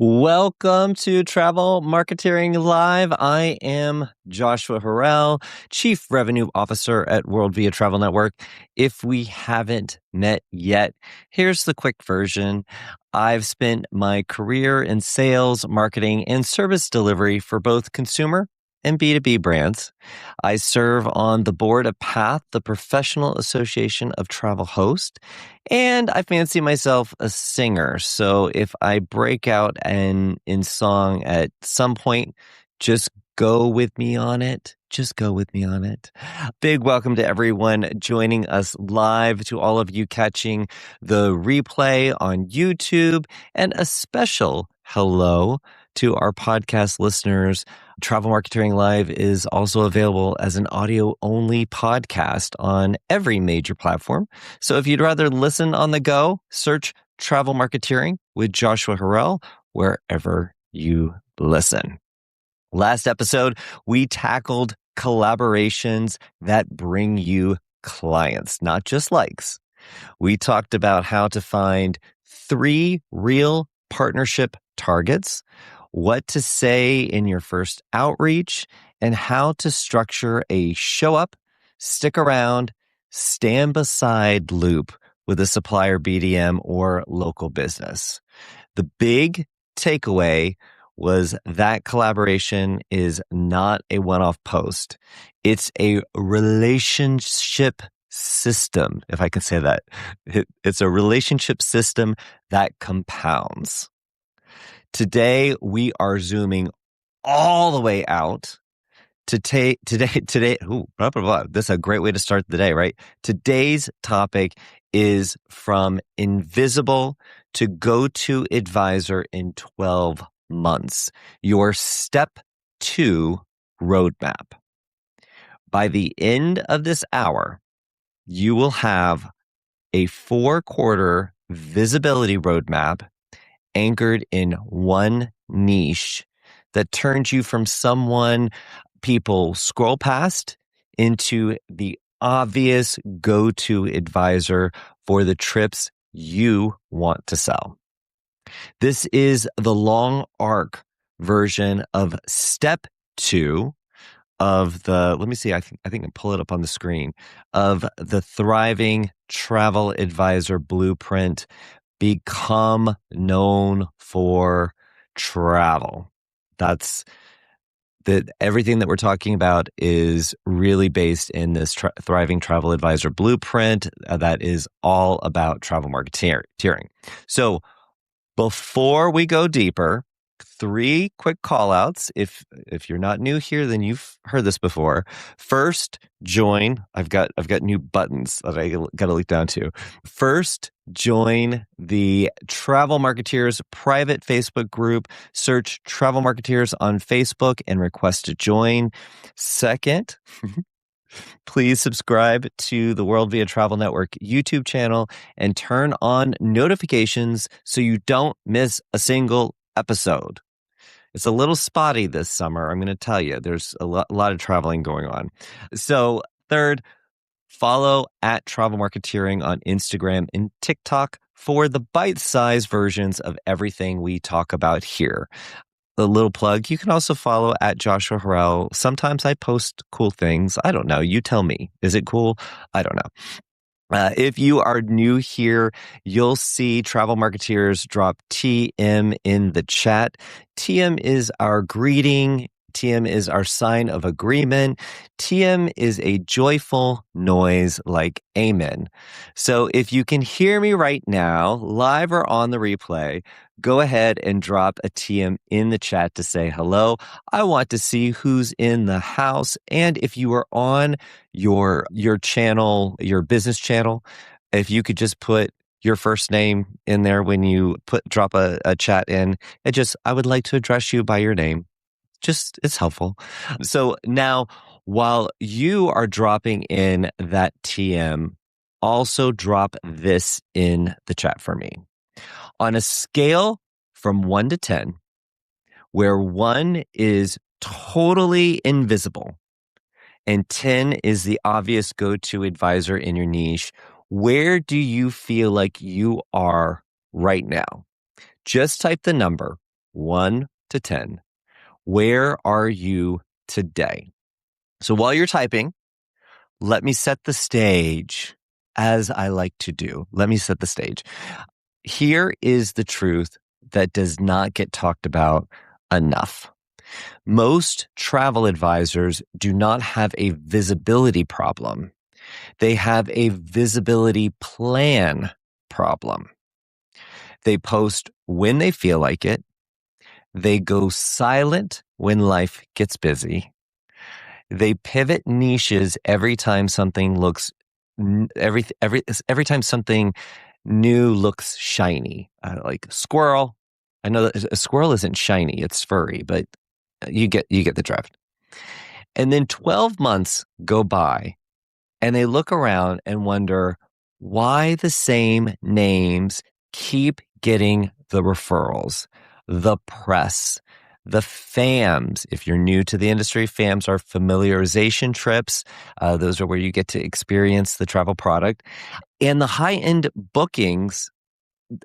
Welcome to Travel Marketing Live. I am Joshua Harrell, Chief Revenue Officer at World Via Travel Network. If we haven't met yet, here's the quick version. I've spent my career in sales, marketing, and service delivery for both consumer and B2B brands. I serve on the board of PATH, the Professional Association of Travel Hosts, and I fancy myself a singer. So if I break out in song at some point, just go with me on it. Just go with me on it. Big welcome to everyone joining us live, to all of you catching the replay on YouTube, and a special hello to our podcast listeners. Travel Marketing Live is also available as an audio-only podcast on every major platform. So if you'd rather listen on the go, search Travel Marketeering with Joshua Harrell wherever you listen. Last episode, we tackled collaborations that bring you clients, not just likes. We talked about how to find 3 real partnership targets, what to say in your first outreach, and how to structure a show up, stick around, stand beside loop with a supplier BDM or local business. The big takeaway was that collaboration is not a one-off post. It's a relationship system, if I can say that. It's a relationship system that compounds. Today, we are zooming all the way out today. Ooh, blah, blah, blah. This is a great way to start the day, right? Today's topic is from invisible to go-to advisor in 12 months. Your step 2 roadmap. By the end of this hour, you will have a 4-quarter visibility roadmap anchored in one niche that turns you from someone people scroll past into the obvious go-to advisor for the trips you want to sell. This is the long arc version of step 2 of the, let me see, I think I can pull it up on the screen, of the Thriving Travel Advisor Blueprint. Become known for travel. That's everything that we're talking about is really based in this Thriving Travel Advisor Blueprint that is all about travel marketing. So before we go deeper, 3 quick call outs. If you're not new here, then you've heard this before. First, join. I've got new buttons that I got to link down to. First, join the Travel Marketeers private Facebook group. Search Travel Marketeers on Facebook and request to join. Second, please subscribe to the World Via Travel Network YouTube channel and turn on notifications so you don't miss a single episode. It's a little spotty this summer, I'm going to tell you. There's a lot of traveling going on. So third, follow at Travel Marketeering on Instagram and TikTok for the bite-sized versions of everything we talk about here. A little plug, you can also follow at Joshua Harrell. Sometimes I post cool things. I don't know. You tell me. Is it cool? I don't know. If you are new here, you'll see Travel Marketeers drop TM in the chat. TM is our greeting. TM is our sign of agreement. TM is a joyful noise like amen. So if you can hear me right now, live or on the replay, go ahead and drop a TM in the chat to say hello. I want to see who's in the house. And if you are on your channel, your business channel, if you could just put your first name in there when you drop a chat in, I would like to address you by your name. Just, it's helpful. So now, while you are dropping in that TM, also drop this in the chat for me. On a scale from 1 to 10, where 1 is totally invisible and 10 is the obvious go-to advisor in your niche, where do you feel like you are right now? Just type the number 1 to 10. Where are you today? So while you're typing, let me set the stage, as I like to do. Let me set the stage. Here is the truth that does not get talked about enough. Most travel advisors do not have a visibility problem. They have a visibility plan problem. They post when they feel like it. They go silent when life gets busy. They pivot niches every time something looks every time something new looks shiny, like squirrel. I know that a squirrel isn't shiny; it's furry, but you get the drift. And then 12 months go by, and they look around and wonder why the same names keep getting the referrals, the press, the FAMs. If you're new to the industry, FAMs are familiarization trips. Those are where you get to experience the travel product. And the high-end bookings,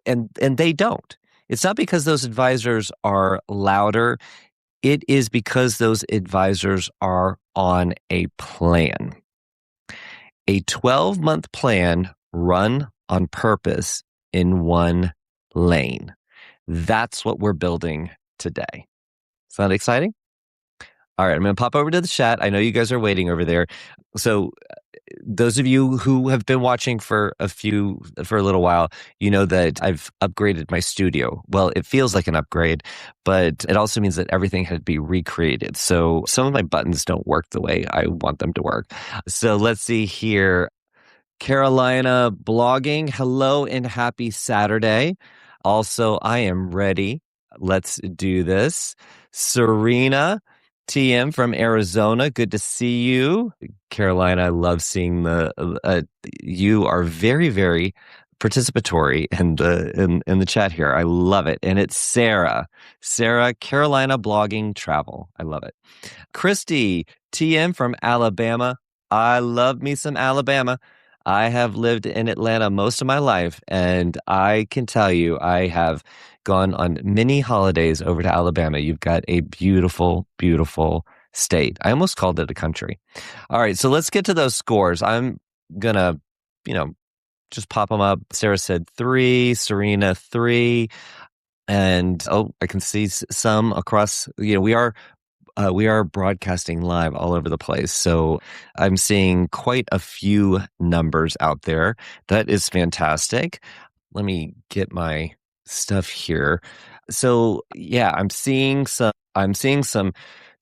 and they don't. It's not because those advisors are louder. It is because those advisors are on a plan. A 12-month plan run on purpose in one lane. That's what we're building today. Sound exciting? All right, I'm going to pop over to the chat. I know you guys are waiting over there. So those of you who have been watching for a little while, you know that I've upgraded my studio. Well, it feels like an upgrade, but it also means that everything had to be recreated. So some of my buttons don't work the way I want them to work. So let's see here. Carolina blogging, hello and happy Saturday. Also, I am ready. Let's do this. Serena TM from Arizona, good to see you. Carolina, I love seeing you are very, very participatory in the chat here. I love it. And it's Sarah, Carolina blogging travel. I love it. Christy TM from Alabama. I love me some Alabama. I have lived in Atlanta most of my life, and I can tell you I have gone on many holidays over to Alabama. You've got a beautiful, beautiful state. I almost called it a country. All right, so let's get to those scores. I'm going to, just pop them up. Sarah said 3, Serena 3, and I can see some across, we are broadcasting live all over the place. So I'm seeing quite a few numbers out there. That is fantastic. Let me get my stuff here. So yeah, I'm seeing some 3s,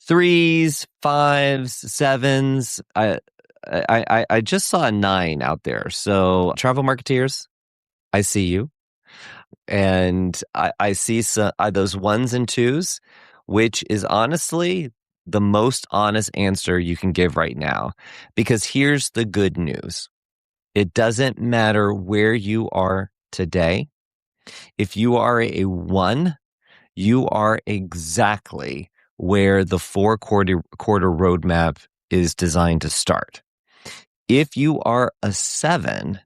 5s, 7s. I just saw a 9 out there. So travel marketeers, I see you. And I see those 1s and 2s, which is honestly the most honest answer you can give right now. Because here's the good news. It doesn't matter where you are today. If you are a 1, you are exactly where the 4-quarter roadmap is designed to start. If you are a 7,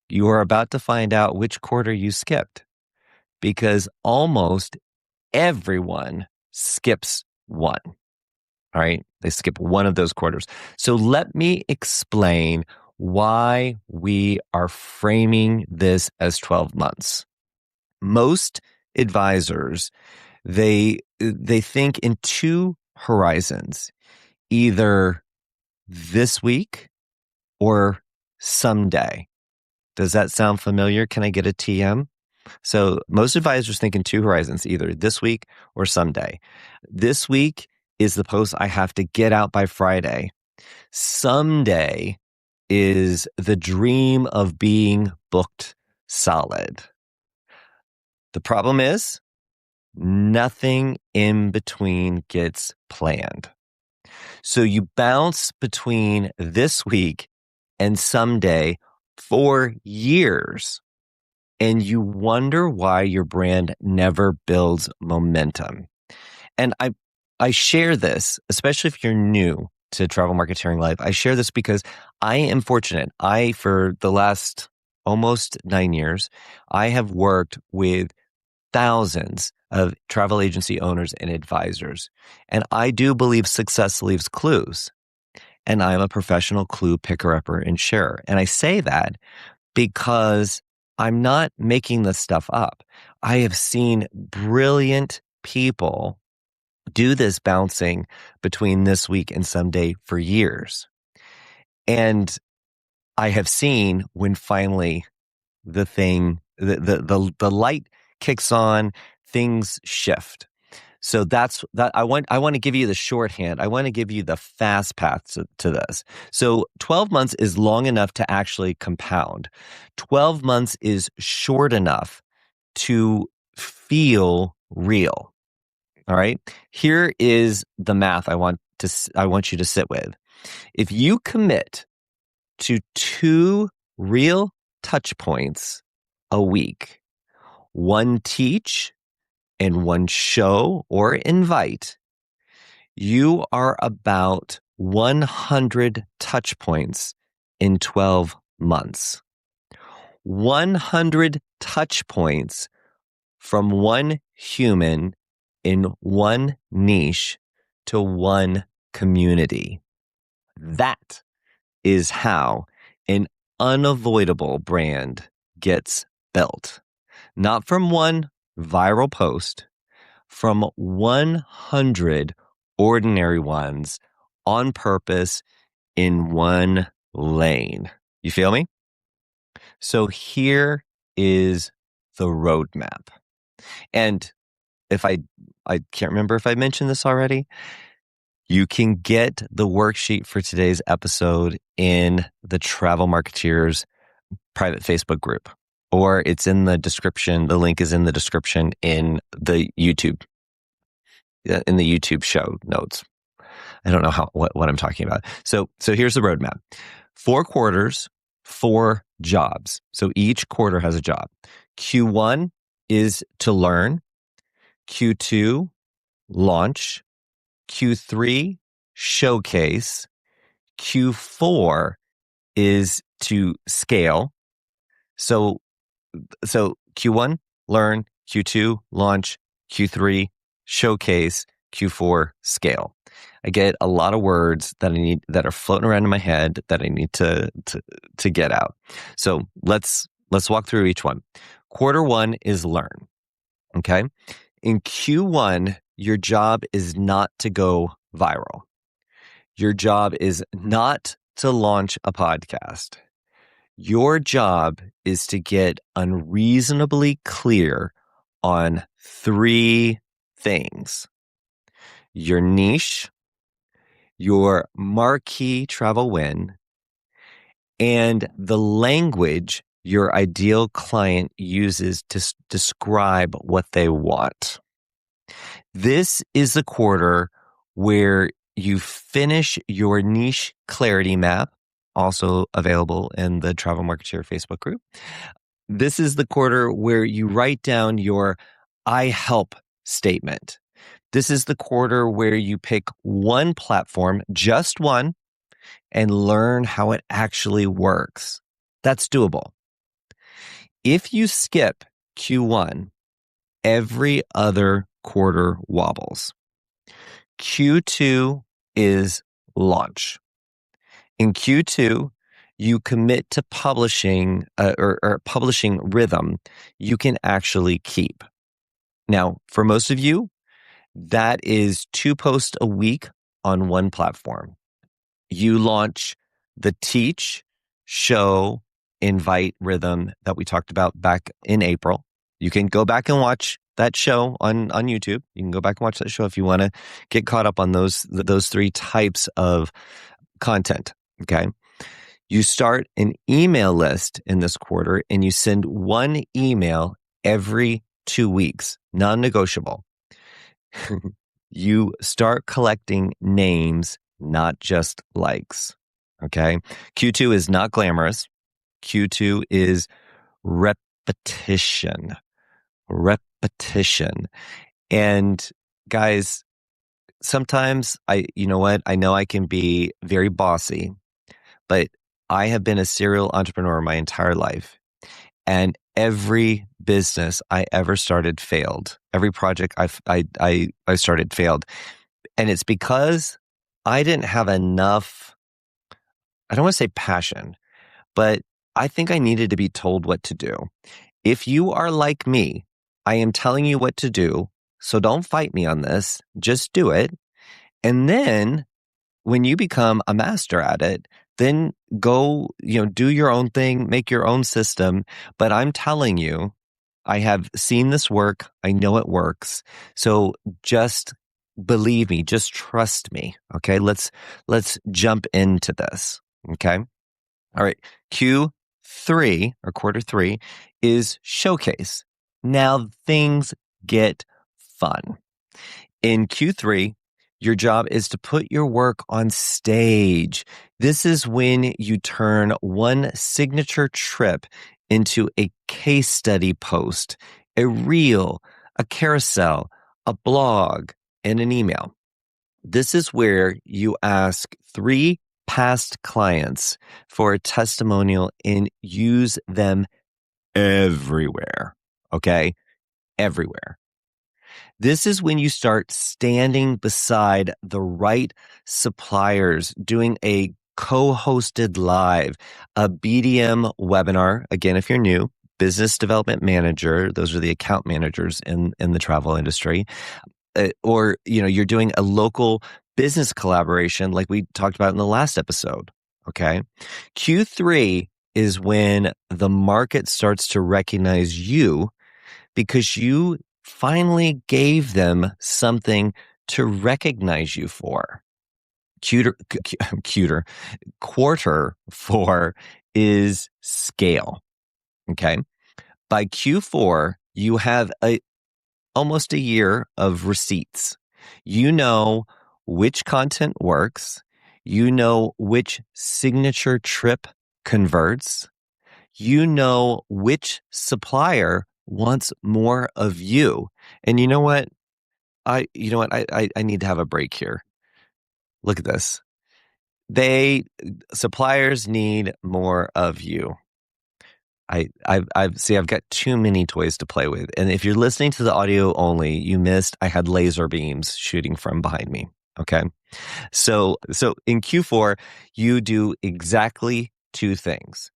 you are about to find out which quarter you skipped, because almost everyone skips 1. All right. They skip one of those quarters. So let me explain why we are framing this as 12 months. Most advisors, they think in 2 horizons, either this week or someday. Does that sound familiar? Can I get a TM? So most advisors think in 2 horizons, either this week or someday. This week is the post I have to get out by Friday. Someday is the dream of being booked solid. The problem is nothing in between gets planned. So you bounce between this week and someday for years, and you wonder why your brand never builds momentum. And I share this, especially if you're new to Travel Marketeering Live. I share this because I am fortunate. For the last almost 9 years, I have worked with thousands of travel agency owners and advisors. And I do believe success leaves clues. And I'm a professional clue picker-upper and sharer. And I say that because I'm not making this stuff up. I have seen brilliant people do this bouncing between this week and someday for years. And I have seen when finally the light kicks on, things shift. So that's that. I want to give you the shorthand. I want to give you the fast path to this. So 12 months is long enough to actually compound. 12 months is short enough to feel real. All right. Here is the math I want you to sit with. If you commit to 2 real touch points a week, one teach and one show or invite, you are about 100 touch points in 12 months. 100 touch points from one human in one niche to one community. That is how an unavoidable brand gets built. Not from one viral post, from 100 ordinary ones on purpose in one lane. You feel me? So here is the roadmap. And if I can't remember if I mentioned this already, you can get the worksheet for today's episode in the Travel Marketeers private Facebook group, or it's in the description. The link is in the description in the YouTube show notes. I don't know what I'm talking about. So here's the roadmap. 4 quarters, 4 jobs. So each quarter has a job. Q1 is to learn. Q2, launch. Q3, showcase. Q4 is to scale. So Q1, learn. Q2, launch. Q3, showcase. Q4, scale. I get a lot of words that are floating around in my head that I need to get out. So let's walk through each one. Quarter 1 is learn. Okay. In Q1, your job is not to go viral. Your job is not to launch a podcast. Your job is to get unreasonably clear on 3 things: your niche, your marquee travel win, and the language your ideal client uses to describe what they want. This is the quarter where you finish your niche clarity map, also available in the Travel Marketeer Facebook group. This is the quarter where you write down your I help statement. This is the quarter where you pick one platform, just one, and learn how it actually works. That's doable. If you skip Q1, every other quarter wobbles. Q2 is launch. In Q2, you commit to publishing or publishing rhythm you can actually keep. Now, for most of you, that is 2 posts a week on one platform. You launch the teach, show, invite rhythm that we talked about back in April. You can go back and watch that show on YouTube. You can go back and watch that show if you want to get caught up on those 3 types of content. Okay. You start an email list in this quarter and you send 1 email every 2 weeks, non-negotiable. You start collecting names, not just likes. Okay. Q2 is not glamorous. Q2 is repetition. And guys, sometimes I know I can be very bossy, but I have been a serial entrepreneur my entire life. And every business I ever started failed. Every project I started failed. And it's because I didn't have enough, I don't want to say passion, but I think I needed to be told what to do. If you are like me, I am telling you what to do. So don't fight me on this. Just do it. And then when you become a master at it, then go, do your own thing, make your own system. But I'm telling you, I have seen this work. I know it works. So just believe me, just trust me. Okay. Let's jump into this. Okay. All right. Q3 or quarter three is showcase. Now things get fun. In Q3, your job is to put your work on stage. This is when you turn one signature trip into a case study post, a reel, a carousel, a blog, and an email. This is where you ask 3 past clients for a testimonial and use them everywhere. Okay? Everywhere. This is when you start standing beside the right suppliers, doing a co-hosted live, a BDM webinar. Again, if you're new, business development manager, those are the account managers in the travel industry. Or, you're doing a local business collaboration like we talked about in the last episode. Okay. Q3 is when the market starts to recognize you because you finally gave them something to recognize you for. Cuter. Quarter 4 is scale. Okay. By Q4, you have almost a year of receipts. You know which content works. You know which signature trip converts. You know which supplier wants more of you. And you know what? I need to have a break here. Look at this. Suppliers need more of you. I've got too many toys to play with. And if you're listening to the audio only, you missed, I had laser beams shooting from behind me. Okay. So in Q4, you do exactly 2 things.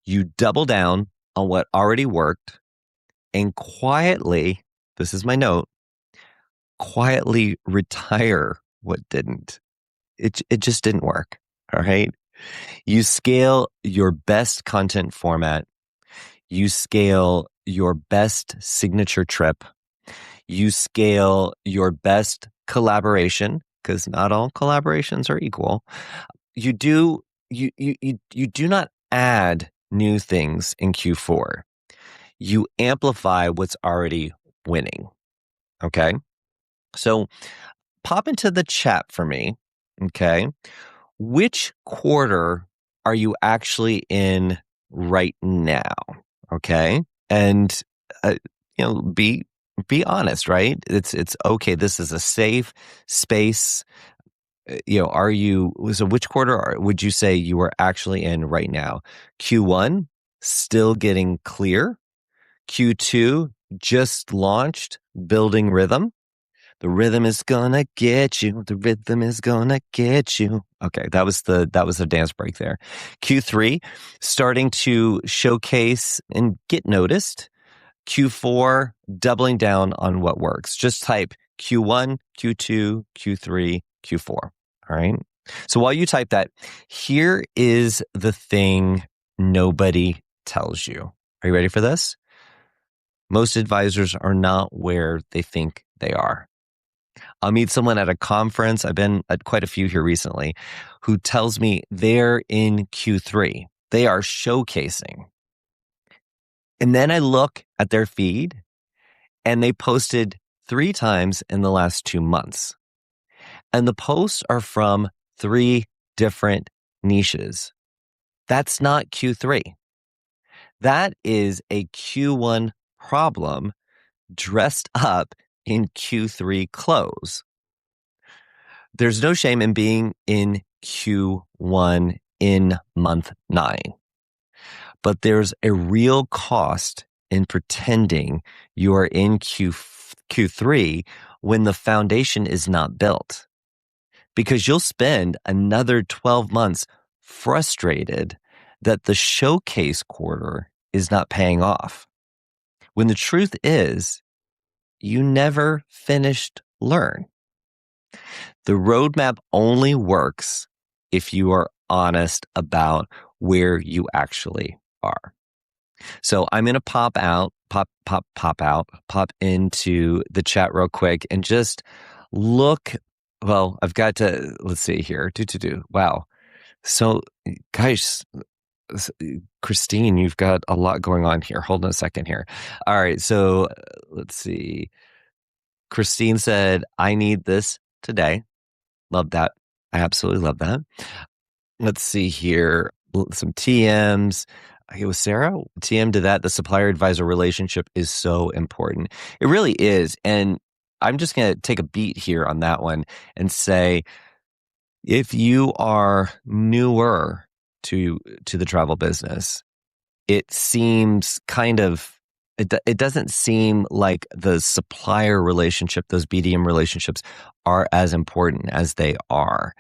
You double down on what already worked and quietly, this is my note, quietly retire what didn't. It just didn't work. All right. You scale your best content format. You scale your best signature trip. You scale your best collaboration because not all collaborations are equal. You do not add new things in Q4. You amplify what's already winning. Okay. So pop into the chat for me. Okay. Which quarter are you actually in right now? Okay. And, be honest, right? It's okay. This is a safe space. So which quarter would you say you are actually in right now? Q1, still getting clear. Q2, just launched, building rhythm. The rhythm is gonna get you. The rhythm is gonna get you. Okay, that was the dance break there. Q3, starting to showcase and get noticed. Q4, doubling down on what works. Just type Q1, Q2, Q3, Q4. All right. So while you type that, here is the thing nobody tells you. Are you ready for this? Most advisors are not where they think they are. I'll meet someone at a conference. I've been at quite a few here recently who tells me they're in Q3. They are showcasing. And then I look at their feed and they posted 3 times in the last 2 months. And the posts are from 3 different niches. That's not Q3. That is a Q1 problem dressed up in Q3 clothes. There's no shame in being in Q1 in month 9. but there's a real cost in pretending you are in Q3 when the foundation is not built, because you'll spend another 12 months frustrated that the showcase quarter is not paying off. When the truth is, you never finished learn. The roadmap only works if you are honest about where you actually are. So I'm going to pop into the chat real quick and just look. Well, I've got to, let's see here. Wow. So guys, Christine, you've got a lot going on here. Hold on a second here. All right. So let's see. Christine said, I need this today. Love that. I absolutely love that. Let's see here. Some TMs. Okay, with Sarah, TM to that, the supplier advisor relationship is so important. It really is. And I'm just going to take a beat here on that one and say, if you are newer to the travel business, it seems kind of, it doesn't seem like the supplier relationship, those BDM relationships are as important as they are.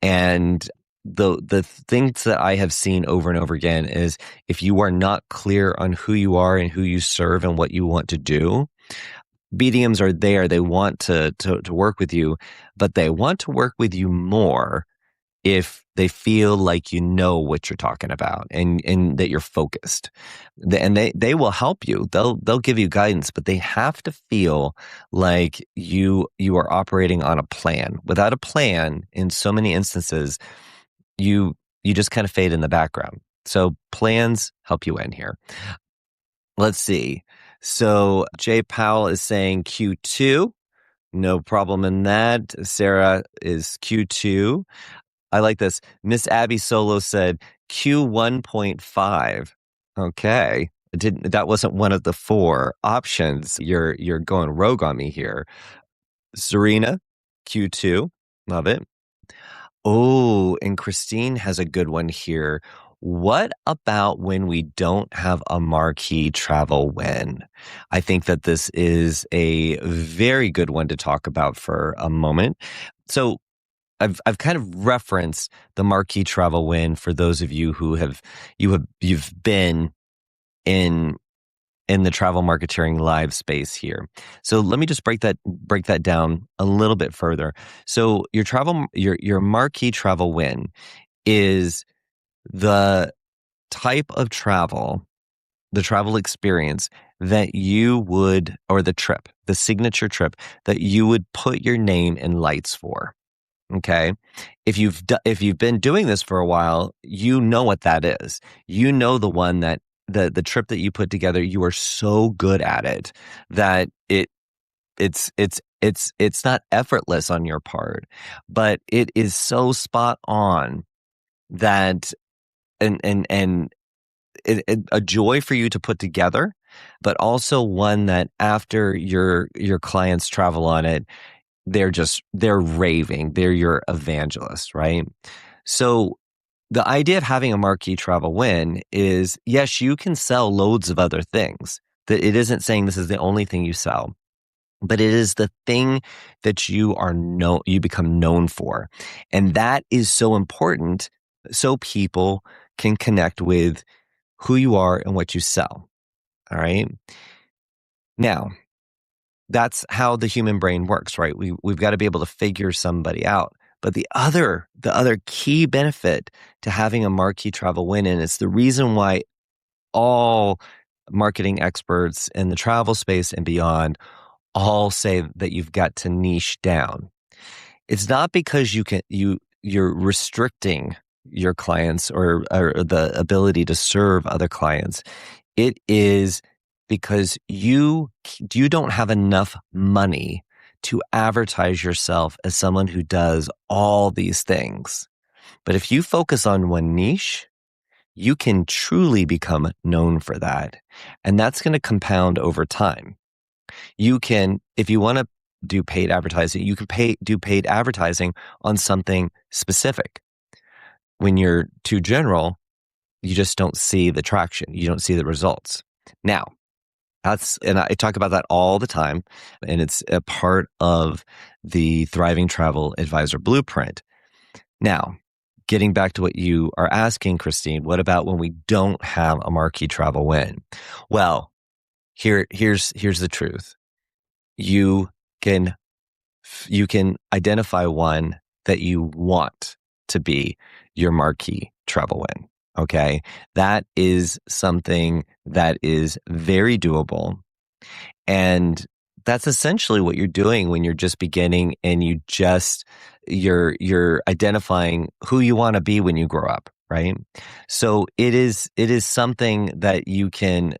And the things that I have seen over and over again is, if you are not clear on who you are and who you serve and what you want to do, BDMs are there. They want to work with you, but they want to work with you more if they feel like you know what you're talking about and that you're focused. And they will help you. They'll give you guidance, but they have to feel like you are operating on a plan. Without a plan, in so many instances, you just kind of fade in the background. So plans help you in here. Let's see. So Jay Powell is saying Q2. No problem in that. Sarah is Q2. I like this. Miss Abby Solo said Q1.5. Okay. That wasn't one of the 4 options. You're going rogue on me here. Serena, Q2. Love it. Oh, and Christine has a good one here. What about when we don't have a marquee travel win? I think that this is a very good one to talk about for a moment. So I've kind of referenced the marquee travel win for those of you who you've been in the travel marketing live space here. So let me just break that down a little bit further. So your marquee travel win is the type of travel, the travel experience that you would, or the signature trip that you would put your name in lights for. Okay. If you've been doing this for a while, you know what that is. You know the one that the trip that you put together, you are so good at it that it's not effortless on your part, but it is so spot on that and a joy for you to put together, but also one that after your clients travel on it, they're raving. They're your evangelist, right? So the idea of having a marquee travel win is, yes, you can sell loads of other things. That it isn't saying this is the only thing you sell, but it is the thing that you become known for. And that is so important so people can connect with who you are and what you sell. All right. Now, that's how the human brain works, right? We've got to be able to figure somebody out. But the other key benefit to having a marquee travel win, and it's the reason why all marketing experts in the travel space and beyond all say that you've got to niche down. It's not because you're restricting your clients or the ability to serve other clients. It is because you don't have enough money to advertise yourself as someone who does all these things. But if you focus on one niche, you can truly become known for that. And that's going to compound over time. You can, if you want to do paid advertising, you can do paid advertising on something specific. When you're too general, You just don't see the traction. You don't see the results. Now, and I talk about that all the time, and it's a part of the Thriving Travel Advisor Blueprint. Now, getting back to what you are asking, Christine, what about when we don't have a marquee travel win? Well, here's the truth. You can identify one that you want to be your marquee travel win. Okay. That is something that is very doable. And that's essentially what you're doing when you're just beginning and you're identifying who you want to be when you grow up, right? So it is something that you can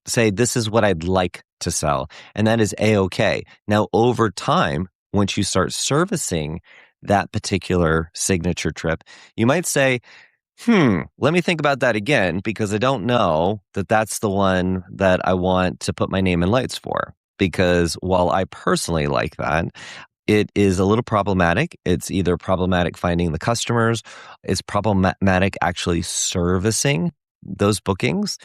say, this is what I'd like to sell, and that is A-okay. Now, over time, once you start servicing that particular signature trip, you might say, let me think about that again, because I don't know that that's the one that I want to put my name in lights for. Because while I personally like that, it is a little problematic. It's either problematic finding the customers, it's problematic actually servicing those bookings.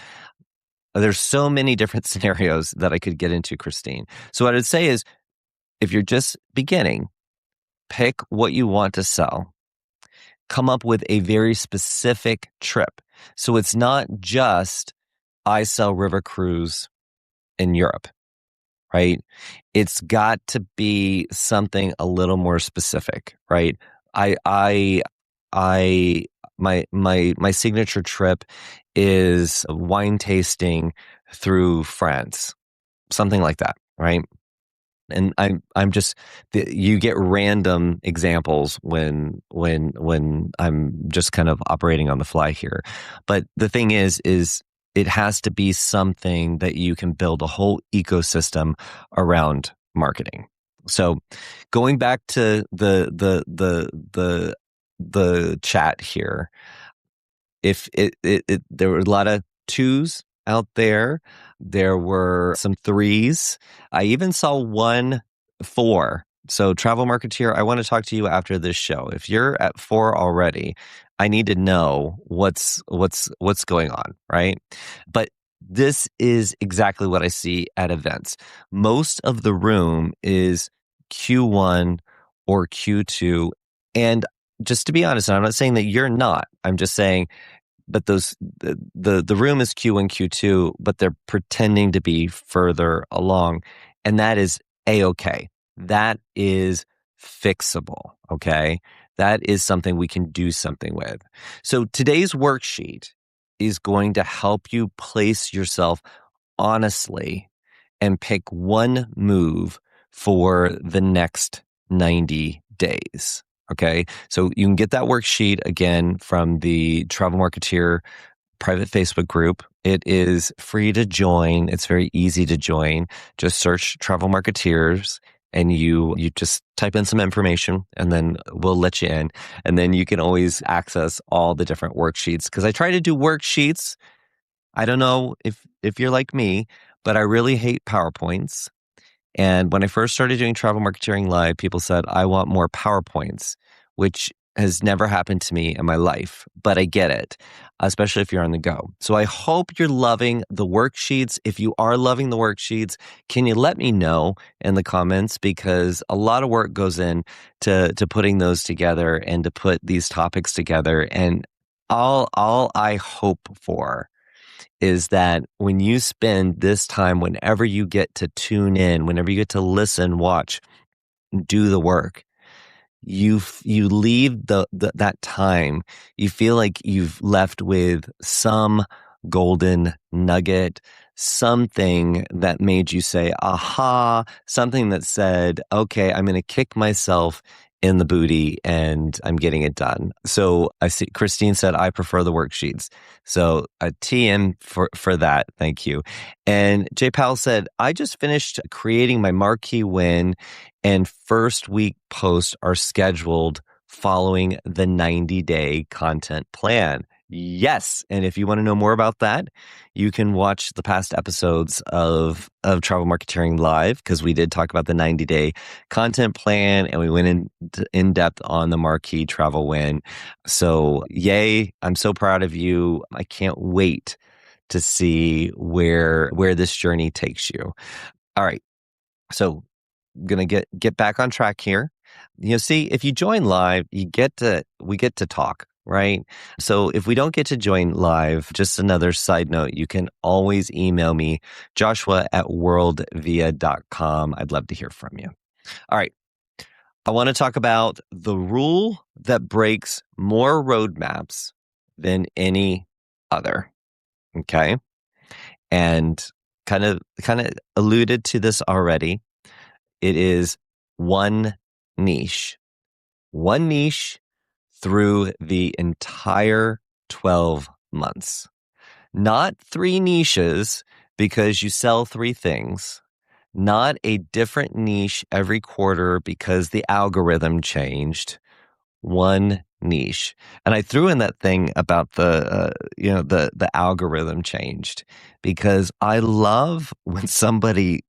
There's so many different scenarios that I could get into, Christine. So what I'd say is, if you're just beginning, pick what you want to sell. Come up with a very specific trip. So it's not just, I sell river cruise in Europe, right? It's got to be something a little more specific, right? My signature trip is wine tasting through France, something like that, right? And I'm just, you get random examples when I'm just kind of operating on the fly here. But the thing is it has to be something that you can build a whole ecosystem around marketing. So going back to the chat here, if there were a lot of twos out there. There were some threes. I even saw 1 4. So, Travel Marketeer, I want to talk to you after this show. If you're at 4 already, I need to know what's going on, right? But this is exactly what I see at events. Most of the room is Q1 or Q2. And just to be honest, and I'm not saying that you're not. I'm just saying, but the room is Q1, Q2, but they're pretending to be further along, and that is A-okay. That is fixable. Okay, that is something we can do something with. So today's worksheet is going to help you place yourself honestly and pick one move for the next 90 days. Okay, so you can get that worksheet again from the Travel Marketeer private Facebook group. It is free to join. It's very easy to join. Just search Travel Marketeers and you just type in some information and then we'll let you in. And then you can always access all the different worksheets, because I try to do worksheets. I don't know if you're like me, but I really hate PowerPoints. And when I first started doing Travel Marketeering Live, people said, I want more PowerPoints, which has never happened to me in my life. But I get it, especially if you're on the go. So I hope you're loving the worksheets. If you are loving the worksheets, can you let me know in the comments? Because a lot of work goes in to putting those together and to put these topics together. And all I hope for is that when you spend this time, whenever you get to tune in, whenever you get to listen, watch, do the work, you leave that time, you feel like you've left with some golden nugget, something that made you say, aha, something that said, okay, I'm going to kick myself in the booty and I'm getting it done. So I see Christine said, I prefer the worksheets. So a TM for that. Thank you. And Jay Powell said, I just finished creating my marquee win, and first week posts are scheduled following the 90-day content plan. Yes. And if you want to know more about that, you can watch the past episodes of Travel Marketeering Live, because we did talk about the 90-day content plan and we went in depth on the marquee travel win. So yay, I'm so proud of you. I can't wait to see where this journey takes you. All right. So I'm gonna get back on track here. See, if you join live, we get to talk, right? So if we don't get to join live, just another side note, you can always email me, joshua@worldvia.com. I'd love to hear from you. All right. I want to talk about the rule that breaks more roadmaps than any other. Okay. And kind of alluded to this already. It is one niche through the entire 12 months. Not three niches because you sell three things. Not a different niche every quarter because the algorithm changed. One niche. And I threw in that thing about the algorithm changed, because I love when somebody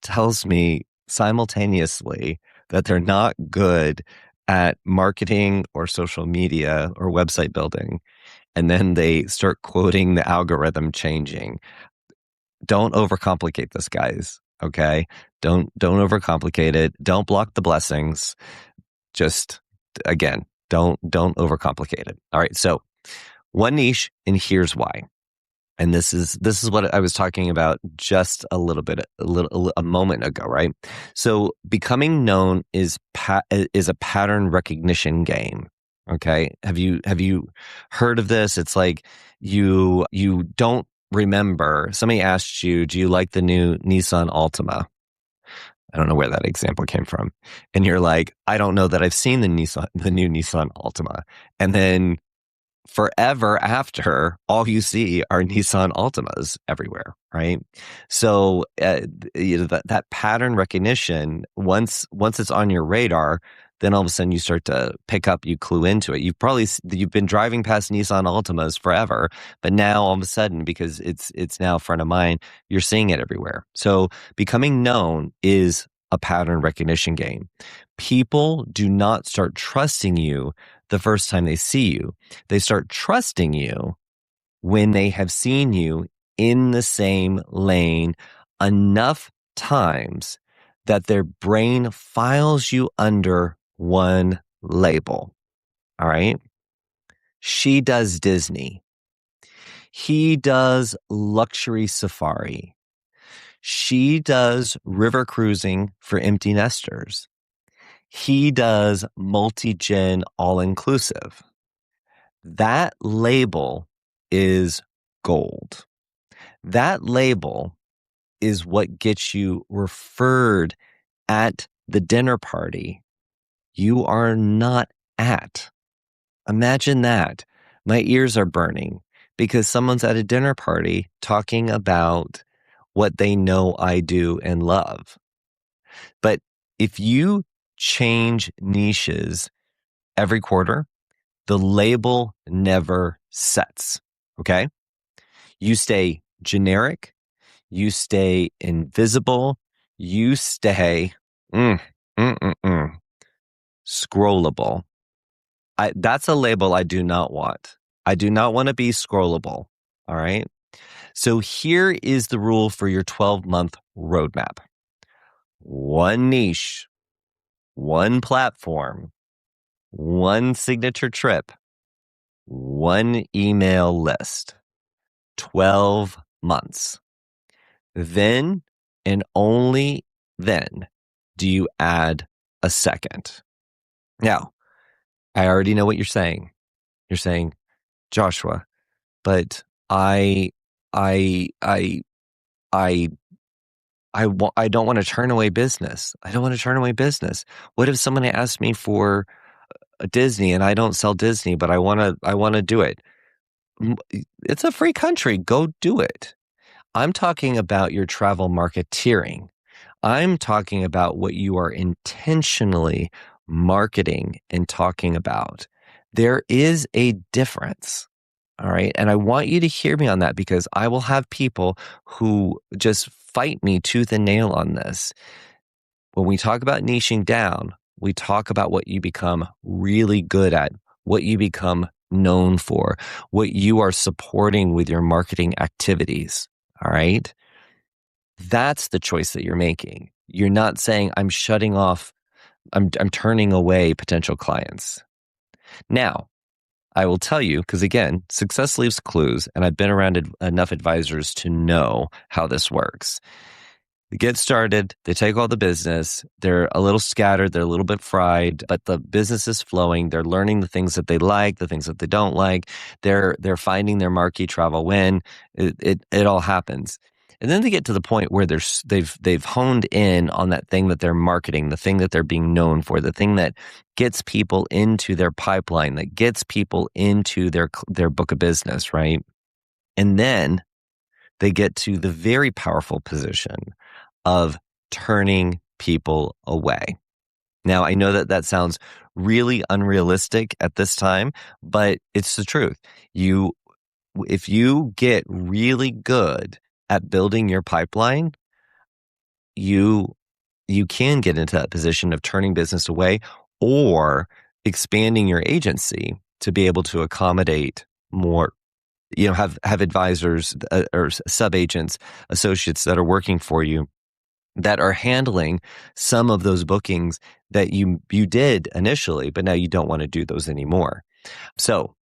tells me simultaneously that they're not good at marketing or social media or website building, and then they start quoting the algorithm changing. Don't overcomplicate this, guys. Okay? Don't overcomplicate it. Don't block the blessings. Just, again, don't overcomplicate it. All right. So one niche, and here's why. And this is what I was talking about just a moment ago, right? So becoming known is a pattern recognition game. Okay, have you heard of this? It's like you don't remember. Somebody asked you, "Do you like the new Nissan Altima?" I don't know where that example came from, and you're like, "I don't know that I've seen the new Nissan Altima," and then forever after, all you see are Nissan Altimas everywhere, right? So that pattern recognition, once it's on your radar, then all of a sudden you start to pick up, you clue into it. You've been driving past Nissan Altimas forever, but now all of a sudden, because it's now front of mind, you're seeing it everywhere. So becoming known is a pattern recognition game. People do not start trusting you the first time they see you. They start trusting you when they have seen you in the same lane enough times that their brain files you under one label. All right. She does Disney. He does luxury safari. She does river cruising for empty nesters. He does multi-gen all-inclusive. That label is gold. That label is what gets you referred at the dinner party you are not at. Imagine that. My ears are burning because someone's at a dinner party talking about what they know I do and love. But if you change niches every quarter, the label never sets. Okay? You stay generic, you stay invisible, you stay scrollable. That's a label I do not want. I do not want to be scrollable. All right? So here is the rule for your 12-month roadmap. One niche, one platform, one signature trip, one email list, 12 months. Then and only then do you add a second. Now, I already know what you're saying. You're saying, Joshua, but I don't want to turn away business. I don't want to turn away business. What if someone asks me for a Disney and I don't sell Disney, but I want to do it? It's a free country. Go do it. I'm talking about your travel marketeering. I'm talking about what you are intentionally marketing and talking about. There is a difference. All right. And I want you to hear me on that because I will have people who just fight me tooth and nail on this. When we talk about niching down, we talk about what you become really good at, what you become known for, what you are supporting with your marketing activities. All right. That's the choice that you're making. You're not saying, I'm shutting off, I'm turning away potential clients. Now, I will tell you, because again, success leaves clues, and I've been around enough advisors to know how this works. They get started, they take all the business, they're a little scattered, they're a little bit fried, but the business is flowing. They're learning the things that they like, the things that they don't like. They're finding their marquee travel win. It all happens. And then they get to the point where they've honed in on that thing that they're marketing, the thing that they're being known for, the thing that gets people into their pipeline, that gets people into their book of business, right? And then they get to the very powerful position of turning people away. Now, I know that that sounds really unrealistic at this time, but it's the truth. If you get really good at building your pipeline, you can get into that position of turning business away or expanding your agency to be able to accommodate more, have advisors or sub agents, associates that are working for you that are handling some of those bookings that you did initially, but now you don't want to do those anymore. So,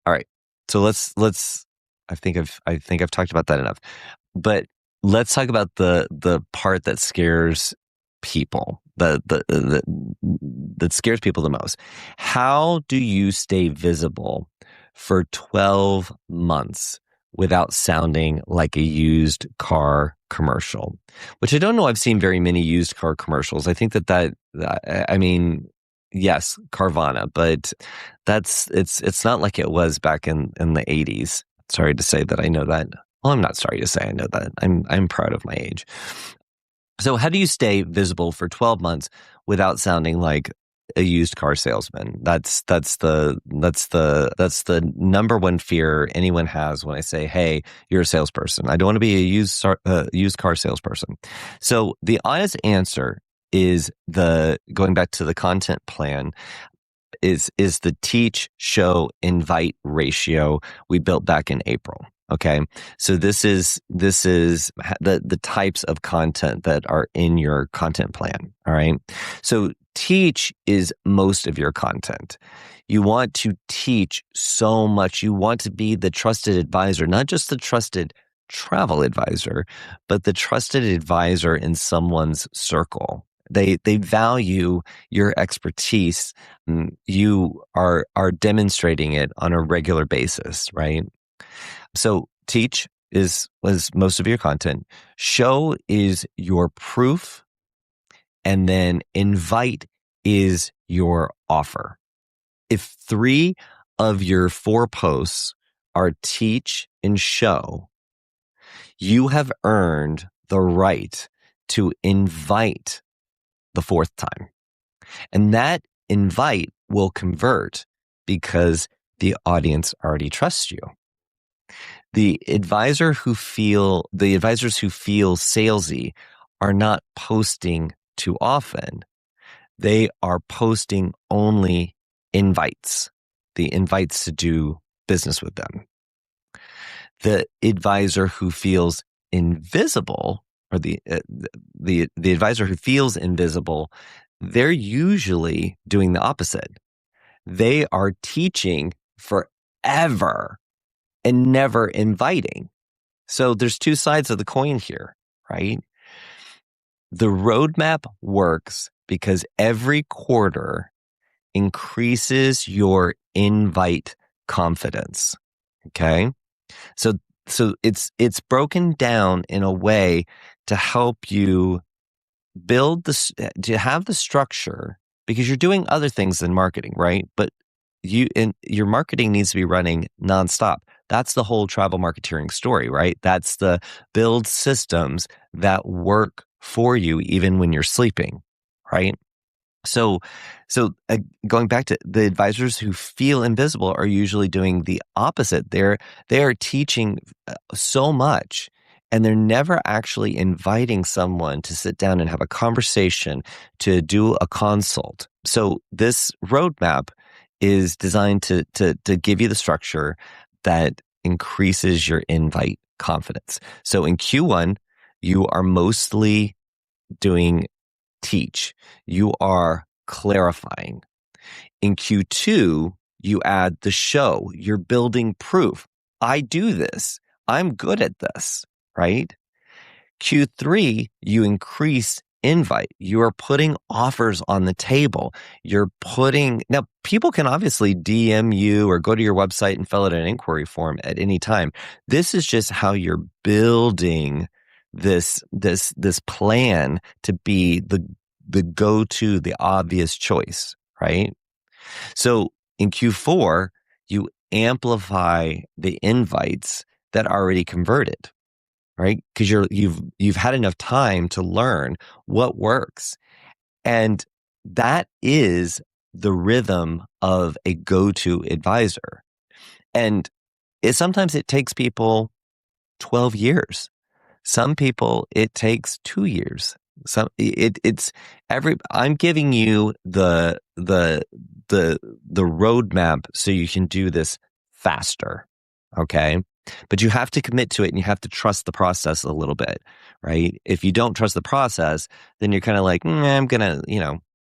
all right. So let's I think I've talked about that enough. But let's talk about the part that scares people, that scares people the most. How do you stay visible for 12 months without sounding like a used car commercial? Which I don't know I've seen very many used car commercials. I think I mean, yes, Carvana, but it's not like it was back in the 80s. Sorry to say that I know that. Well, I'm not sorry to say I know that. I'm proud of my age. So how do you stay visible for 12 months without sounding like a used car salesman? That's the number one fear anyone has when I say, "Hey, you're a salesperson." I don't want to be a used car salesperson. So the honest answer is going back to the content plan is the teach, show, invite ratio we built back in April. Okay. So this is the types of content that are in your content plan. All right. So teach is most of your content. You want to teach so much. You want to be the trusted advisor, not just the trusted travel advisor, but the trusted advisor in someone's circle. They value your expertise. You are demonstrating it on a regular basis, right? So teach was most of your content. Show is your proof, and then invite is your offer. If 3 of your 4 posts are teach and show, you have earned the right to invite the 4th time. And that invite will convert because the audience already trusts you. The advisors who feel salesy are not posting too often. They are posting only invites, the invites to do business with them. The advisor who feels invisible, or the advisor who feels invisible, they're usually doing the opposite. They are teaching forever and never inviting. So there's 2 sides of the coin here, right? The roadmap works because every quarter increases your invite confidence. Okay? So it's broken down in a way to help you to have the structure, because you're doing other things than marketing, right? But your marketing needs to be running nonstop. That's the whole travel marketeering story, right? That's the build systems that work for you even when you're sleeping, right? So, so going back to the advisors who feel invisible are usually doing the opposite. They are teaching so much, and they're never actually inviting someone to sit down and have a conversation to do a consult. So this roadmap is designed to give you the structure that increases your invite confidence. So in Q1, you are mostly doing teach. You are clarifying. In Q2, you add the show. You're building proof. I do this. I'm good at this, right? Q3, you increase invite. You are putting offers on the table. Now people can obviously DM you or go to your website and fill out an inquiry form at any time. This is just how you're building this plan to be the go-to, the obvious choice, right? So in Q4, you amplify the invites that already converted, right? Because you've had enough time to learn what works. And that is the rhythm of a go-to advisor. And sometimes it takes people 12 years. Some people it takes 2 years. I'm giving you the roadmap so you can do this faster. Okay. But you have to commit to it and you have to trust the process a little bit, right? If you don't trust the process, then you're kind of like, I'm going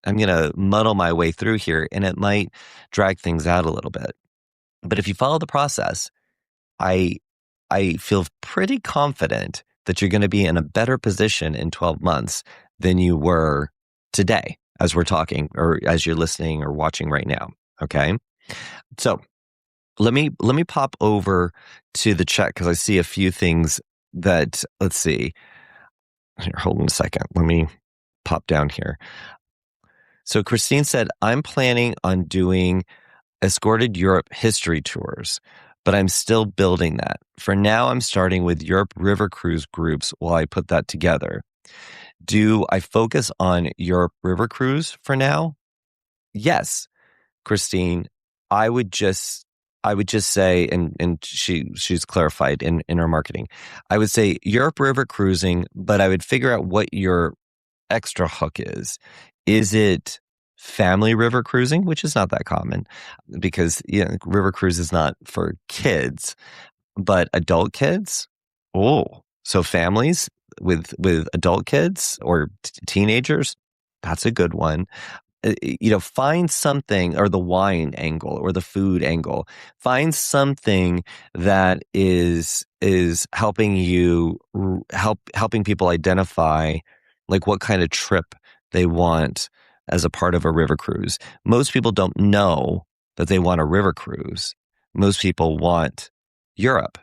to muddle my way through here and it might drag things out a little bit. But if you follow the process, I feel pretty confident that you're going to be in a better position in 12 months than you were today as we're talking or as you're listening or watching right now. Okay. So let me pop over to the chat because I see a few things that, let's see. Here, hold on a second. Let me pop down here. So Christine said, I'm planning on doing escorted Europe history tours, but I'm still building that. For now, I'm starting with Europe river cruise groups while I put that together. Do I focus on Europe river cruise for now? Yes, Christine. I would just say, and she's clarified in her marketing. I would say Europe river cruising, but I would figure out what your extra hook is. Is it family river cruising, which is not that common because river cruise is not for kids, but adult kids. Oh, so families with adult kids or teenagers, that's a good one. Find something, or the wine angle or the food angle. Find something that is helping you helping people identify like what kind of trip they want as a part of a river cruise. Most people don't know that they want a river cruise. Most people want Europe.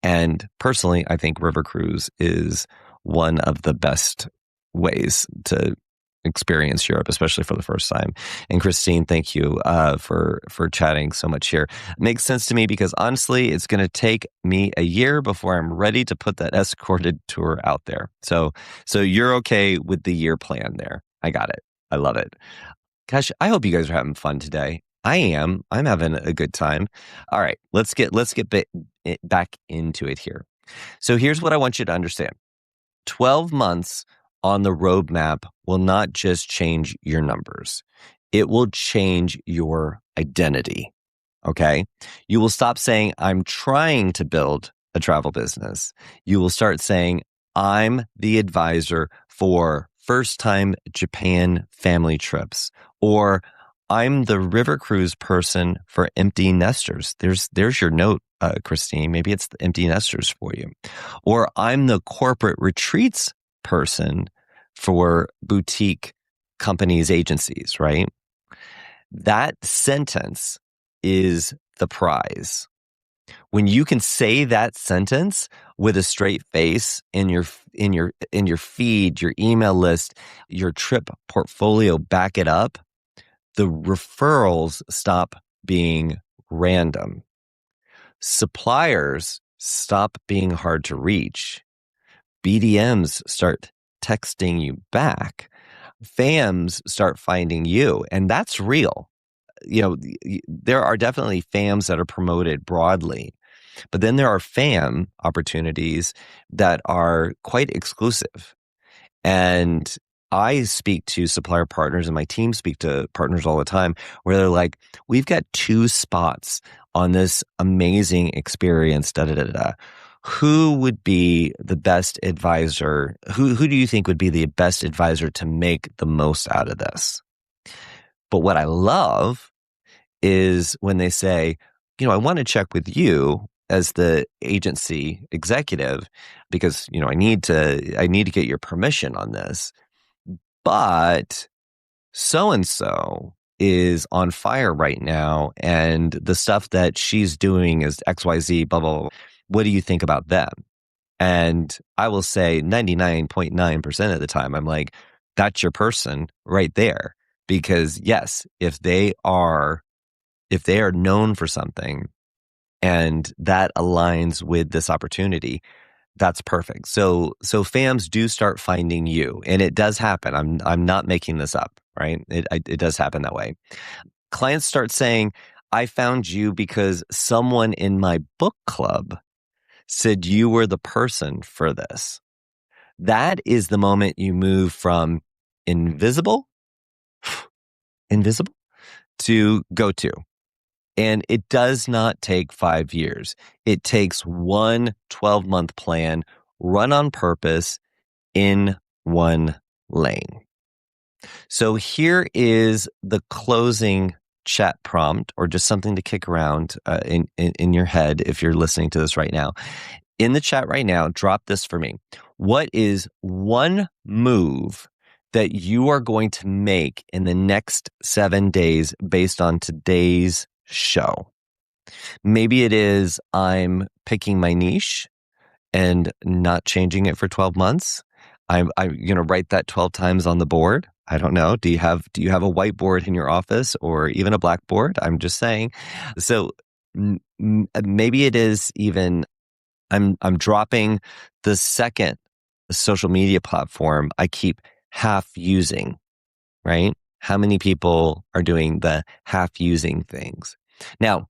And personally, I think river cruise is one of the best ways to experience Europe, especially for the first time. And Christine, thank you for chatting so much here. It makes sense to me because honestly, it's going to take me a year before I'm ready to put that escorted tour out there. So you're okay with the year plan there. I got it. I love it. Gosh, I hope you guys are having fun today. I am. I'm having a good time. All right, let's get back into it here. So here's what I want you to understand. 12 months on the roadmap will not just change your numbers. It will change your identity. Okay? You will stop saying, I'm trying to build a travel business. You will start saying, I'm the advisor for first-time Japan family trips, or I'm the river cruise person for empty nesters. There's your note, Christine. Maybe it's the empty nesters for you. Or I'm the corporate retreats person for boutique companies, agencies, right? That sentence is the prize. When you can say that sentence with a straight face in your feed, your email list, your trip portfolio, back it up, the referrals stop being random. Suppliers stop being hard to reach. BDMs start texting you back. FAMs start finding you, and that's real. There are definitely FAMs that are promoted broadly, but then there are FAM opportunities that are quite exclusive. And I speak to supplier partners and my team speak to partners all the time where they're like, we've got 2 spots on this amazing experience, da, da, da, da. Who would be the best advisor? Who do you think would be the best advisor to make the most out of this? But what I love is when they say, I want to check with you as the agency executive because, I need to get your permission on this. But so and so is on fire right now, and the stuff that she's doing is XYZ, blah, blah, blah. What do you think about them? And I will say 99.9% of the time, I'm like, that's your person right there. Because yes, if they are known for something and that aligns with this opportunity, that's perfect. So FAMs do start finding you, and it does happen. I'm not making this up, right? It does happen that way. Clients start saying, I found you because someone in my book club said you were the person for this. That is the moment you move from invisible to go-to. And it does not take 5 years. It takes one 12-month plan run on purpose in one lane. So here is the closing chat prompt, or just something to kick around in your head if you're listening to this right now. In the chat right now, drop this for me. What is one move that you are going to make in the next 7 days based on today's show? Maybe it is I'm picking my niche and not changing it for 12 months. I'm going to write that 12 times on the board. I don't know. Do you have a whiteboard in your office or even a blackboard? I'm just saying. So maybe it is even I'm dropping the second social media platform I keep half using, right? How many people are doing the half using things? Now,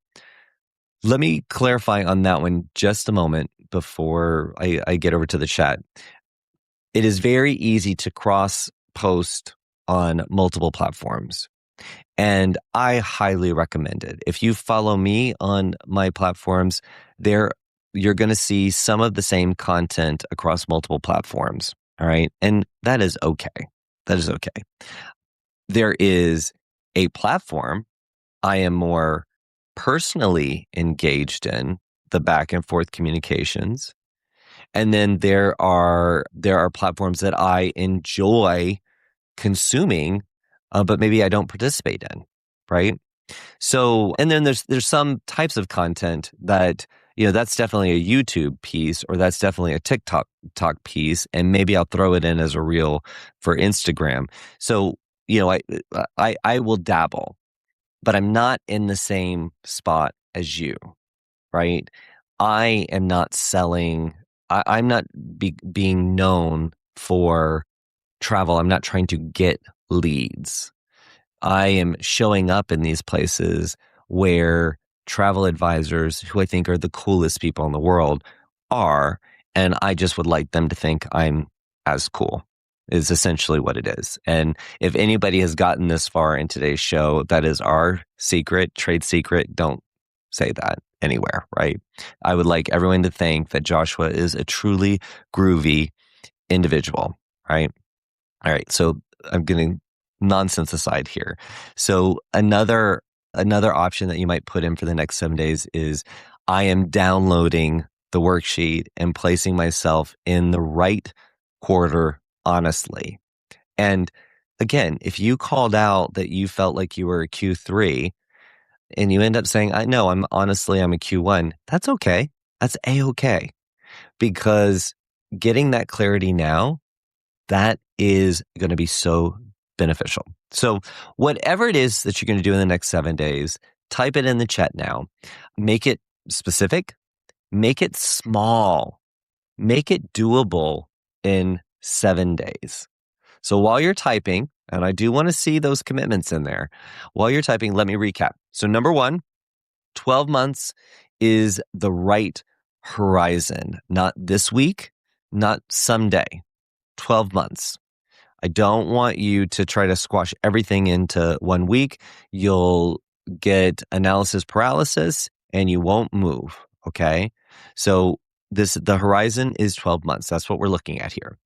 let me clarify on that one just a moment before I get over to the chat. It is very easy to cross post on multiple platforms, and I highly recommend it. If you follow me on my platforms, you're going to see some of the same content across multiple platforms. All right. And that is okay. That is okay. There is a platform I am more personally engaged in, the back and forth communications. And then there are platforms that I enjoy consuming, but maybe I don't participate in, right? So, and then there's some types of content that, that's definitely a YouTube piece, or that's definitely a TikTok piece, and maybe I'll throw it in as a reel for Instagram. So, I will dabble, but I'm not in the same spot as you, right? I am not selling. I'm not being known for travel. I'm not trying to get leads. I am showing up in these places where travel advisors, who I think are the coolest people in the world, are, and I just would like them to think I'm as cool, is essentially what it is. And if anybody has gotten this far in today's show, that is our secret, trade secret. Don't say that anywhere, right? I would like everyone to think that Joshua is a truly groovy individual, right? All right, so I'm getting nonsense aside here. So another option that you might put in for the next 7 days is I am downloading the worksheet and placing myself in the right quarter honestly. And again, if you called out that you felt like you were a Q3 and you end up saying, I'm a Q1, that's okay. That's A-okay. Because getting that clarity now, that is going to be so beneficial. So whatever it is that you're going to do in the next 7 days, type it in the chat now. Make it specific. Make it small. Make it doable in 7 days. So while you're typing, And I do want to see those commitments in there. While you're typing, let me recap. So number one, 12 months is the right horizon, not this week, not someday, 12 months. I don't want you to try to squash everything into 1 week. You'll get analysis paralysis and you won't move. Okay. So the horizon is 12 months. That's what we're looking at here.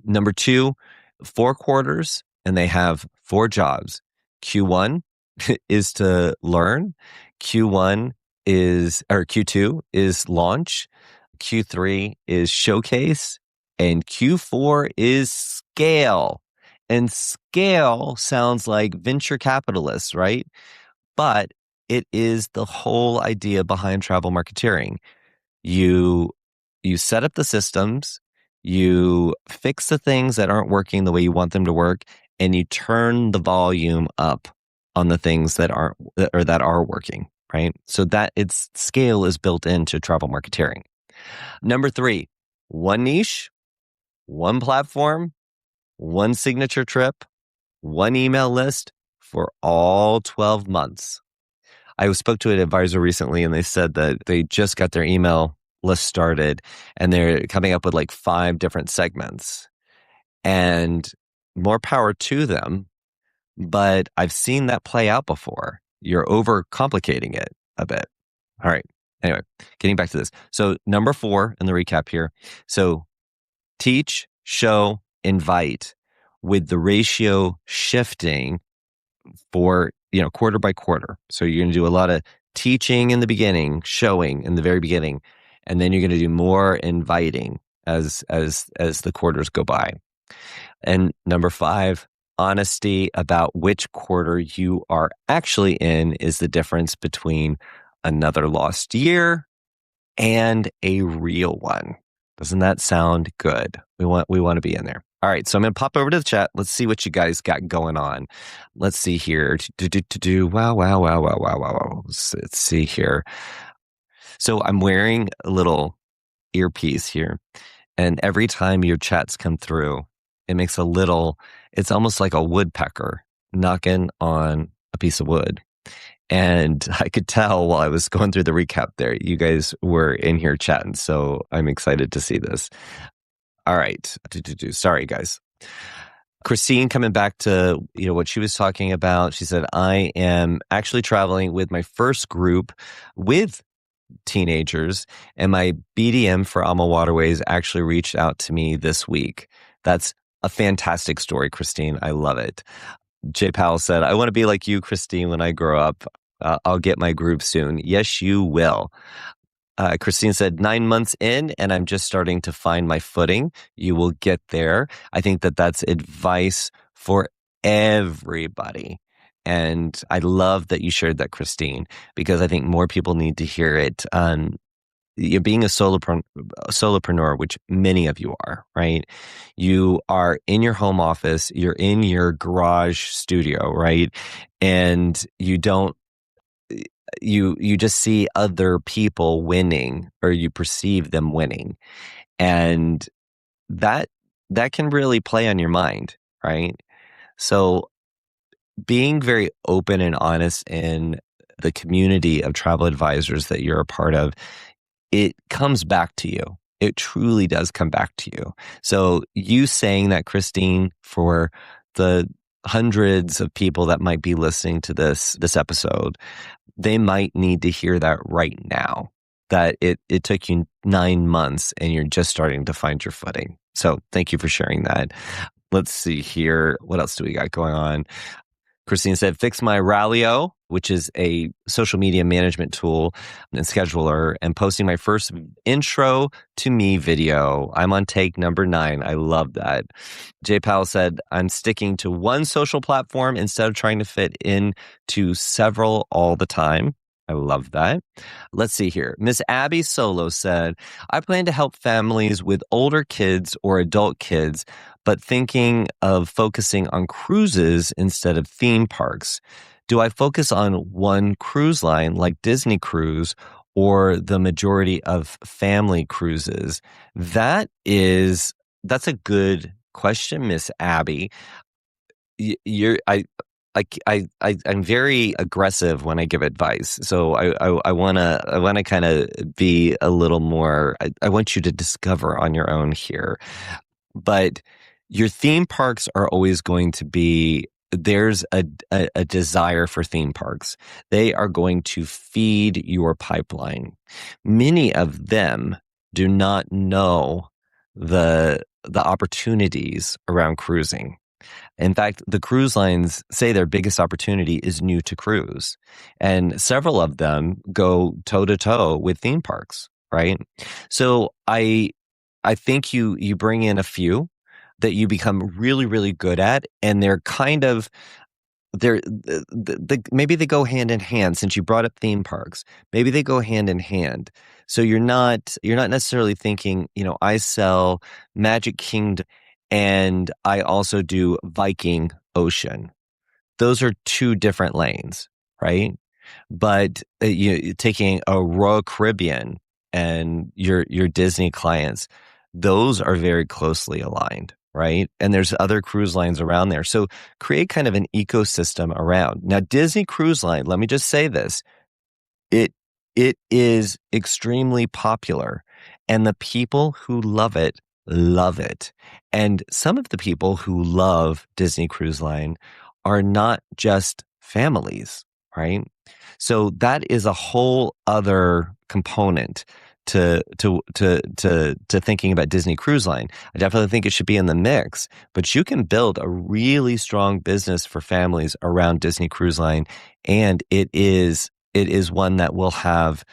Number two, 4 quarters, and they have 4 jobs. Q1 is to learn. Q2 is launch. Q3 is showcase. And Q4 is scale. And scale sounds like venture capitalists, right? But it is the whole idea behind travel marketeering. You set up the systems, you fix the things that aren't working the way you want them to work, and you turn the volume up on the things that are working, right? So that its scale is built into travel marketeering. Number 3, one niche, one platform, one signature trip, one email list for all 12 months. I spoke to an advisor recently and they said that they just got their email list started and they're coming up with like 5 different segments. And more power to them, but I've seen that play out before. You're overcomplicating it a bit. All right. Anyway, getting back to this. So number 4 in the recap here. So teach, show, invite, with the ratio shifting for, quarter by quarter. So you're going to do a lot of teaching in the beginning, showing in the very beginning, and then you're going to do more inviting as the quarters go by. And number 5, honesty about which quarter you are actually in is the difference between another lost year and a real one. Doesn't that sound good? We want to be in there. All right, so I'm going to pop over to the chat. Let's see what you guys got going on. Let's see here. Wow. Let's see here. So I'm wearing a little earpiece here, and every time your chats come through, it makes it's almost like a woodpecker knocking on a piece of wood. And I could tell while I was going through the recap there, you guys were in here chatting. So I'm excited to see this. All right. Sorry, guys. Christine, coming back to what she was talking about, she said, I am actually traveling with my first group with teenagers, and my BDM for Alma Waterways actually reached out to me this week. That's a fantastic story, Christine. I love it. Jay Powell said, I want to be like you, Christine, when I grow up. I'll get my group soon. Yes, you will. Christine said, 9 months in, and I'm just starting to find my footing. You will get there. I think that's advice for everybody. And I love that you shared that, Christine, because I think more people need to hear it. You're being a solopreneur, which many of you are, right? You are in your home office, you're in your garage studio, right? And you just see other people winning, or you perceive them winning. And that can really play on your mind, right? So being very open and honest in the community of travel advisors that you're a part of, it comes back to you. It truly does come back to you. So you saying that, Christine, for the hundreds of people that might be listening to this episode, they might need to hear that right now, that it took you 9 months and you're just starting to find your footing. So thank you for sharing that. Let's see here. What else do we got going on? Christine said, fix my Rallyo, which is a social media management tool and scheduler, and posting my first intro to me video. I'm on take number 9. I love that. Jay Powell said, I'm sticking to one social platform instead of trying to fit into several all the time. I love that. Let's see here. Miss Abby Solo said, I plan to help families with older kids or adult kids, but thinking of focusing on cruises instead of theme parks. Do I focus on one cruise line like Disney Cruise or the majority of family cruises? That's a good question, Miss Abby. you're I'm very aggressive when I give advice. So I wanna kind of be a little more. I want you to discover on your own here. But your theme parks are always going to be, there's a desire for theme parks. They are going to feed your pipeline. Many of them do not know the opportunities around cruising. In fact, the cruise lines say their biggest opportunity is new to cruise, and several of them go toe to toe with theme parks, right? So I think you bring in a few that you become really, really good at, and they're kind of maybe they go hand in hand. Since you brought up theme parks, maybe they go hand in hand. So you're not necessarily thinking, I sell Magic Kingdom and I also do Viking Ocean. Those are two different lanes, right? But taking a Royal Caribbean and your Disney clients, those are very closely aligned, right? And there's other cruise lines around there. So create kind of an ecosystem around. Now, Disney Cruise Line, let me just say this. It it is extremely popular, and the people who love it. And some of the people who love Disney Cruise Line are not just families, right? So that is a whole other component to thinking about Disney Cruise Line. I definitely think it should be in the mix, but you can build a really strong business for families around Disney Cruise Line, and it is one that will have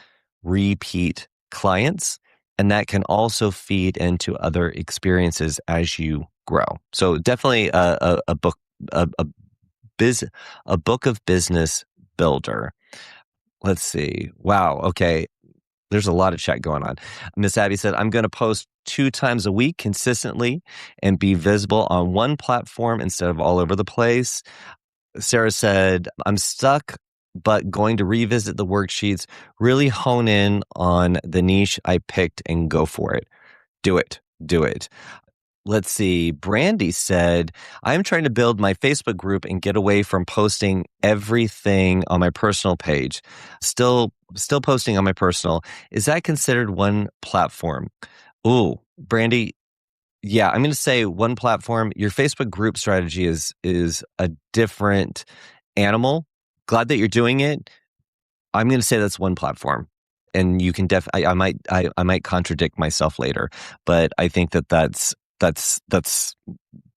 repeat clients, and that can also feed into other experiences as you grow. So definitely a book a biz a book of business builder. Let's see. Wow. Okay. There's a lot of chat going on. Miss Abby said, I'm going to post 2 times a week consistently and be visible on one platform instead of all over the place. Sarah said, I'm stuck, but going to revisit the worksheets, really hone in on the niche I picked and go for it. Do it. Do it. Let's see. Brandy said, I'm trying to build my Facebook group and get away from posting everything on my personal page. Still posting on my personal. Is that considered one platform? Ooh, Brandy, yeah, I'm going to say one platform. Your Facebook group strategy is a different animal. Glad that you're doing it. I'm going to say that's one platform, and you can I might contradict myself later, but I think that's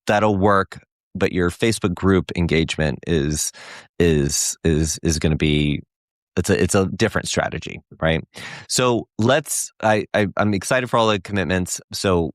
that'll work. But your Facebook group engagement is going to be, it's a different strategy, right? So I'm excited for all the commitments. So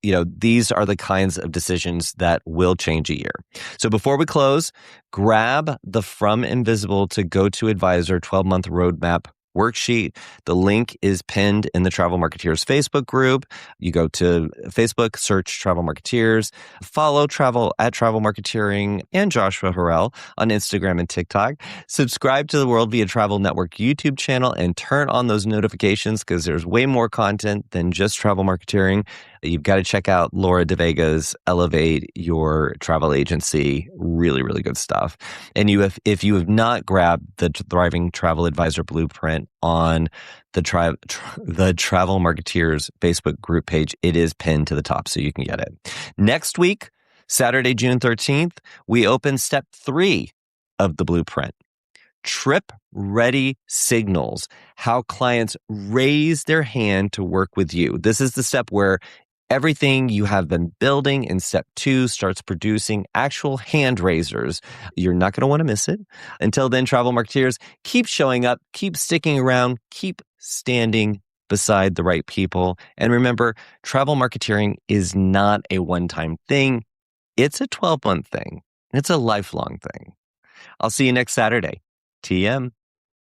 these are the kinds of decisions that will change a year. So before we close, grab the From Invisible to Go to Advisor 12-month roadmap worksheet. The link is pinned in the Travel Marketeers Facebook group. You go to Facebook, search Travel Marketeers, follow Travel at Travel Marketeering and Joshua Harrell on Instagram and TikTok. Subscribe to the World Via Travel Network YouTube channel and turn on those notifications because there's way more content than just travel marketeering. You've got to check out Laura DeVega's Elevate Your Travel Agency. Really, really good stuff. And if you have not grabbed the Thriving Travel Advisor Blueprint on the Travel Marketeers Facebook group page, it is pinned to the top so you can get it. Next week, Saturday, June 13th, we open step 3 of the blueprint. Trip ready signals, how clients raise their hand to work with you. This is the step where everything you have been building in step 2 starts producing actual hand raisers. You're not going to want to miss it. Until then, travel marketeers, keep showing up, keep sticking around, keep standing beside the right people. And remember, travel marketeering is not a one-time thing. It's a 12-month thing. It's a lifelong thing. I'll see you next Saturday. TM.